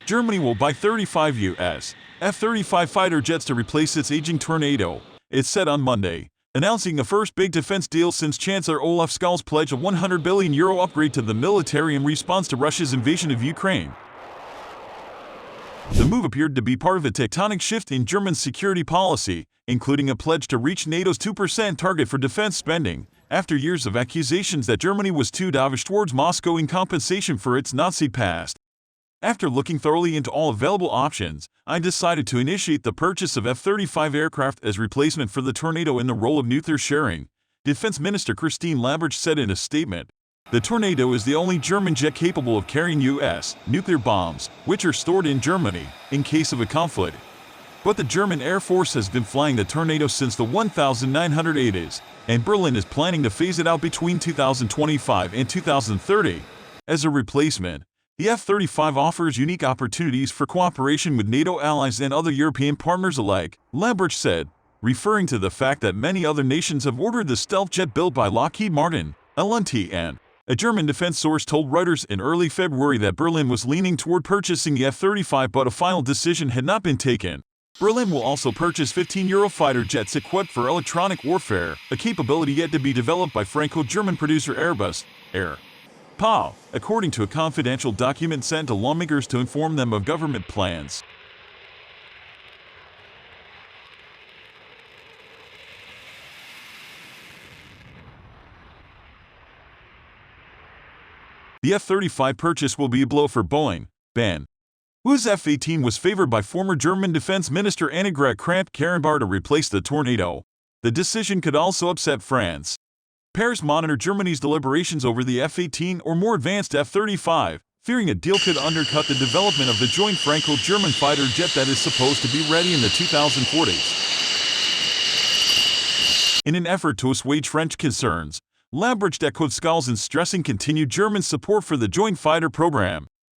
Germany will buy 35 U.S. F-35 fighter jets to replace its aging Tornado, it said on Monday, announcing the first big defense deal since Chancellor Olaf Scholz pledged a €100 billion upgrade to the military in response to Russia's invasion of Ukraine. The move appeared to be part of a tectonic shift in German security policy, including a pledge to reach NATO's 2% target for defense spending, after years of accusations that Germany was too dovish towards Moscow in compensation for its Nazi past. After looking thoroughly into all available options, I decided to initiate the purchase of F-35 aircraft as replacement for the Tornado in the role of nuclear sharing, Defense Minister Christine Lambrecht said in a statement. The Tornado is the only German jet capable of carrying U.S. nuclear bombs, which are stored in Germany, in case of a conflict. But the German Air Force has been flying the Tornado since the 1980s, and Berlin is planning to phase it out between 2025 and 2030. As a replacement, the F-35 offers unique opportunities for cooperation with NATO allies and other European partners alike, Lambrecht said, referring to the fact that many other nations have ordered the stealth jet built by Lockheed Martin, LNT. A German defense source told Reuters in early February that Berlin was leaning toward purchasing the F-35, but a final decision had not been taken. Berlin will also purchase 15 Eurofighter jets equipped for electronic warfare, a capability yet to be developed by Franco-German producer Airbus, PAO, according to a confidential document sent to lawmakers to inform them of government plans. The F-35 purchase will be a blow for Boeing, whose F-18 was favored by former German Defense Minister Annegret Kramp-Karrenbauer to replace the Tornado. The decision could also upset France. Paris monitored Germany's deliberations over the F-18 or more advanced F-35, fearing a deal could undercut the development of the joint Franco-German fighter jet that is supposed to be ready in the 2040s. In an effort to assuage French concerns, Lambrecht echoed Scholz in stressing continued German support for the joint fighter program.